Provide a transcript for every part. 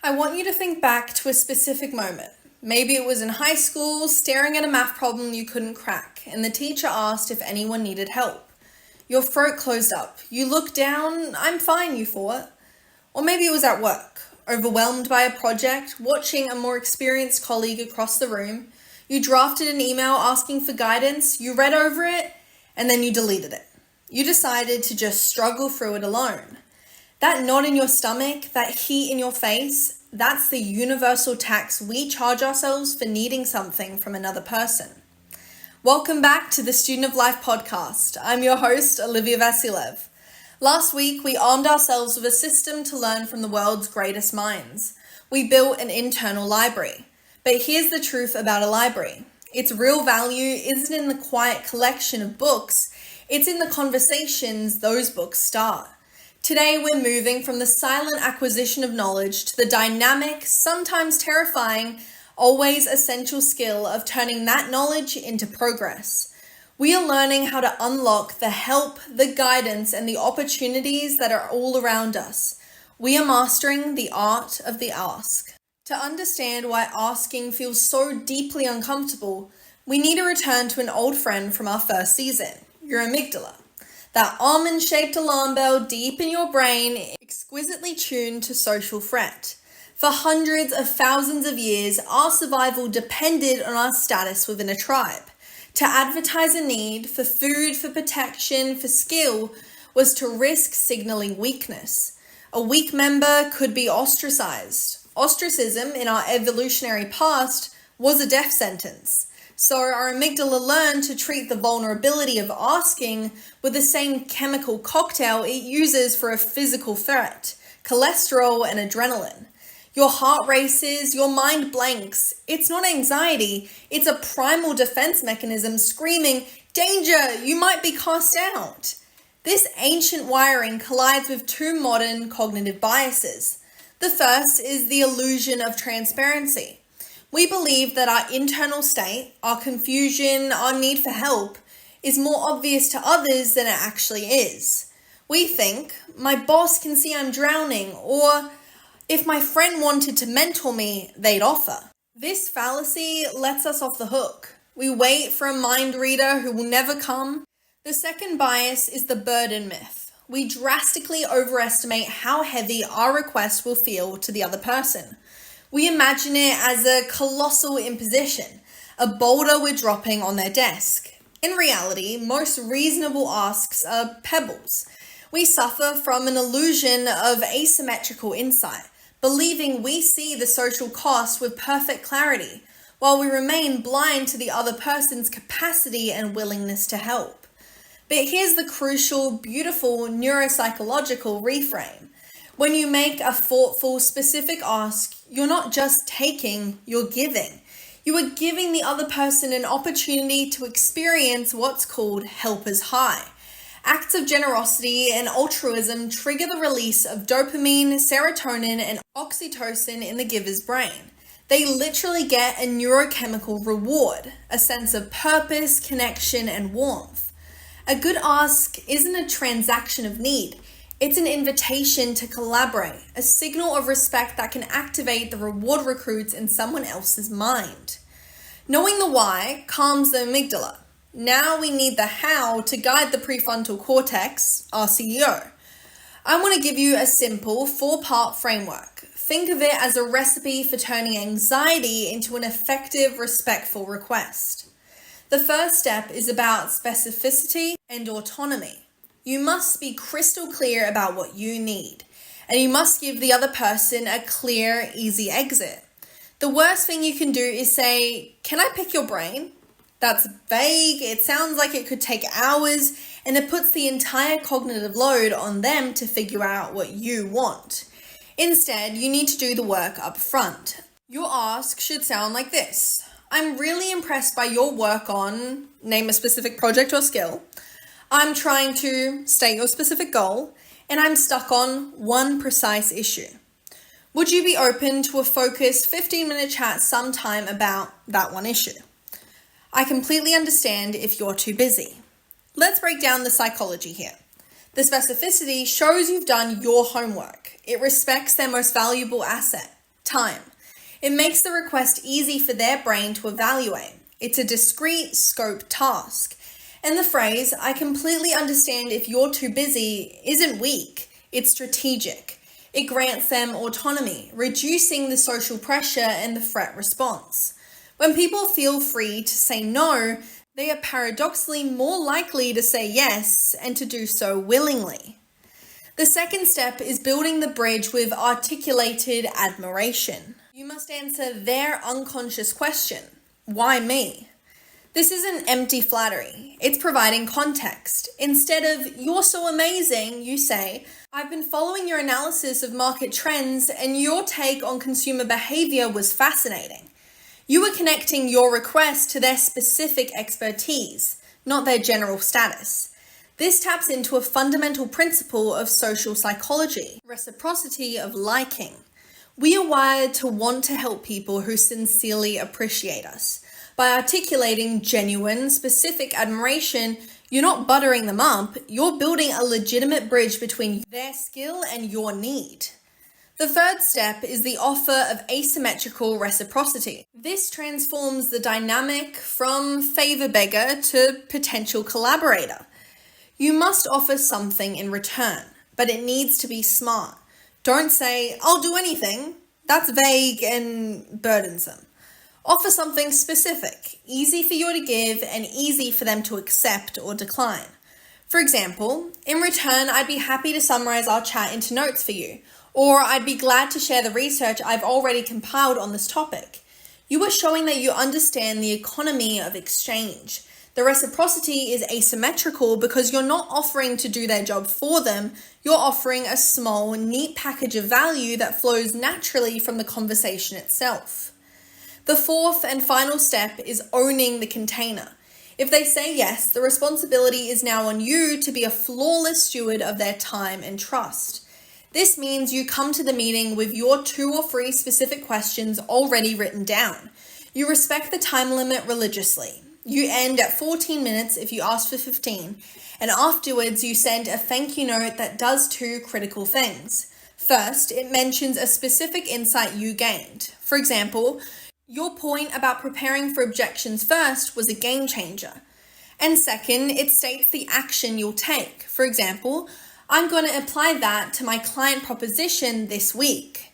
I want you to think back to a specific moment. Maybe it was in high school, staring at a math problem you couldn't crack, and the teacher asked if anyone needed help. Your throat closed up. You looked down, I'm fine, you thought. Or maybe it was at work, overwhelmed by a project, watching a more experienced colleague across the room. You drafted an email asking for guidance, you read over it, and then you deleted it. You decided to just struggle through it alone. That knot in your stomach, that heat in your face, that's the universal tax we charge ourselves for needing something from another person. Welcome back to the Student of Life podcast. I'm your host, Olivia Vasilev. Last week, we armed ourselves with a system to learn from the world's greatest minds. We built an internal library. But here's the truth about a library. Its real value isn't in the quiet collection of books, it's in the conversations those books start. Today, we're moving from the silent acquisition of knowledge to the dynamic, sometimes terrifying, always essential skill of turning that knowledge into progress. We are learning how to unlock the help, the guidance, and the opportunities that are all around us. We are mastering the art of the ask. To understand why asking feels so deeply uncomfortable, we need to return to an old friend from our first season, your amygdala. That almond-shaped alarm bell deep in your brain, exquisitely tuned to social threat. For hundreds of thousands of years, our survival depended on our status within a tribe. To advertise a need for food, for protection, for skill, was to risk signaling weakness. A weak member could be ostracized. Ostracism in our evolutionary past was a death sentence. So our amygdala learned to treat the vulnerability of asking with the same chemical cocktail it uses for a physical threat, cholesterol and adrenaline. Your heart races, your mind blanks. It's not anxiety, it's a primal defense mechanism screaming, "Danger, you might be cast out." This ancient wiring collides with two modern cognitive biases. The first is the illusion of transparency. We believe that our internal state, our confusion, our need for help, is more obvious to others than it actually is. We think, my boss can see I'm drowning, or if my friend wanted to mentor me, they'd offer. This fallacy lets us off the hook. We wait for a mind reader who will never come. The second bias is the burden myth. We drastically overestimate how heavy our request will feel to the other person. We imagine it as a colossal imposition, a boulder we're dropping on their desk. In reality, most reasonable asks are pebbles. We suffer from an illusion of asymmetrical insight, believing we see the social cost with perfect clarity, while we remain blind to the other person's capacity and willingness to help. But here's the crucial, beautiful neuropsychological reframe. When you make a thoughtful, specific ask, you're not just taking, you're giving. You are giving the other person an opportunity to experience what's called helper's high. Acts of generosity and altruism trigger the release of dopamine, serotonin, and oxytocin in the giver's brain. They literally get a neurochemical reward, a sense of purpose, connection, and warmth. A good ask isn't a transaction of need. It's an invitation to collaborate, a signal of respect that can activate the reward recruits in someone else's mind. Knowing the why calms the amygdala. Now we need the how to guide the prefrontal cortex, our CEO. I want to give you a simple 4-part framework. Think of it as a recipe for turning anxiety into an effective, respectful request. The first step is about specificity and autonomy. You must be crystal clear about what you need, and you must give the other person a clear, easy exit. The worst thing you can do is say, "Can I pick your brain?" That's vague, it sounds like it could take hours, and it puts the entire cognitive load on them to figure out what you want. Instead, you need to do the work up front. Your ask should sound like this. "I'm really impressed by your work on," name a specific project or skill. "I'm trying to state your specific goal, and I'm stuck on one precise issue. Would you be open to a focused 15-minute chat sometime about that one issue? I completely understand if you're too busy." Let's break down the psychology here. The specificity shows you've done your homework. It respects their most valuable asset, Time. It makes the request easy for their brain to evaluate. It's a discrete, scoped task. And the phrase, "I completely understand if you're too busy," isn't weak, it's strategic. It grants them autonomy, reducing the social pressure and the threat response. When people feel free to say no, they are paradoxically more likely to say yes and to do so willingly. The second step is building the bridge with articulated admiration. You must answer their unconscious question, why me? This isn't empty flattery, it's providing context. Instead of, "You're so amazing," you say, "I've been following your analysis of market trends and your take on consumer behavior was fascinating." You are connecting your request to their specific expertise, not their general status. This taps into a fundamental principle of social psychology, reciprocity of liking. We are wired to want to help people who sincerely appreciate us. By articulating genuine, specific admiration, you're not buttering them up, you're building a legitimate bridge between their skill and your need. The third step is the offer of asymmetrical reciprocity. This transforms the dynamic from favor beggar to potential collaborator. You must offer something in return, but it needs to be smart. Don't say, "I'll do anything." That's vague and burdensome. Offer something specific, easy for you to give and easy for them to accept or decline. For example, "In return, I'd be happy to summarize our chat into notes for you," or "I'd be glad to share the research I've already compiled on this topic." You are showing that you understand the economy of exchange. The reciprocity is asymmetrical because you're not offering to do their job for them, you're offering a small, neat package of value that flows naturally from the conversation itself. The fourth and final step is owning the container. If they say yes, the responsibility is now on you to be a flawless steward of their time and trust. This means you come to the meeting with your 2 or 3 specific questions already written down. You respect the time limit religiously. You end at 14 minutes if you ask for 15, and afterwards you send a thank you note that does 2 critical things. First, it mentions a specific insight you gained. For example, your point about preparing for objections first was a game changer. And second, it states the action you'll take. For example, "I'm going to apply that to my client proposition this week."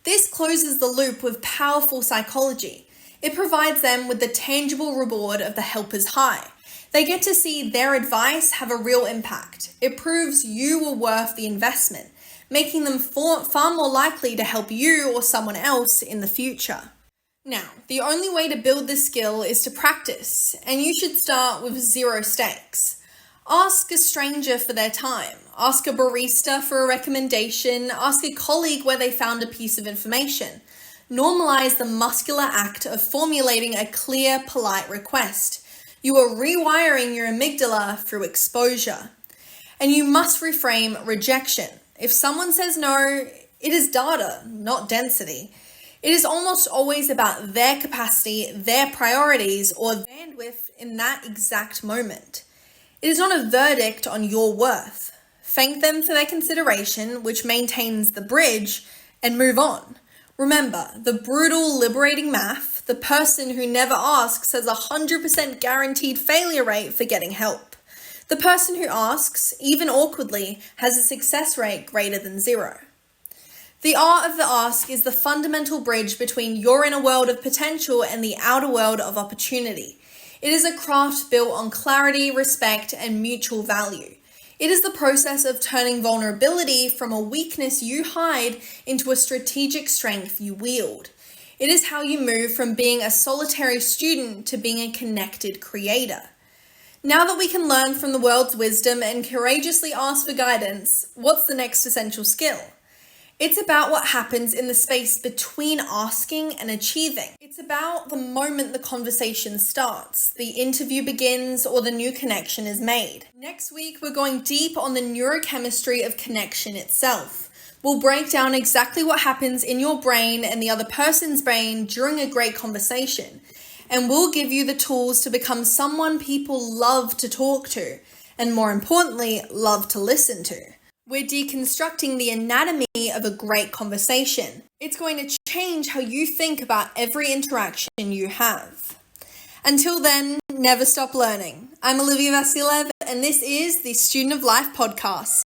This closes the loop with powerful psychology. It provides them with the tangible reward of the helper's high. They get to see their advice have a real impact. It proves you were worth the investment, making them far more likely to help you or someone else in the future. Now, the only way to build this skill is to practice, and you should start with 0 stakes. Ask a stranger for their time. Ask a barista for a recommendation. Ask a colleague where they found a piece of information. Normalize the muscular act of formulating a clear, polite request. You are rewiring your amygdala through exposure. And you must reframe rejection. If someone says no, it is data, not density. It is almost always about their capacity, their priorities, or bandwidth in that exact moment. It is not a verdict on your worth. Thank them for their consideration, which maintains the bridge, and move on. Remember, the brutal, liberating math, the person who never asks has a 100% guaranteed failure rate for getting help. The person who asks, even awkwardly, has a success rate greater than 0. The art of the ask is the fundamental bridge between your inner world of potential and the outer world of opportunity. It is a craft built on clarity, respect, and mutual value. It is the process of turning vulnerability from a weakness you hide into a strategic strength you wield. It is how you move from being a solitary student to being a connected creator. Now that we can learn from the world's wisdom and courageously ask for guidance, what's the next essential skill? It's about what happens in the space between asking and achieving. It's about the moment the conversation starts, the interview begins, or the new connection is made. Next week, we're going deep on the neurochemistry of connection itself. We'll break down exactly what happens in your brain and the other person's brain during a great conversation. And we'll give you the tools to become someone people love to talk to, and more importantly, love to listen to. We're deconstructing the anatomy of a great conversation. It's going to change how you think about every interaction you have. Until then, never stop learning. I'm Olivia Vasilev, and this is the Student of Life podcast.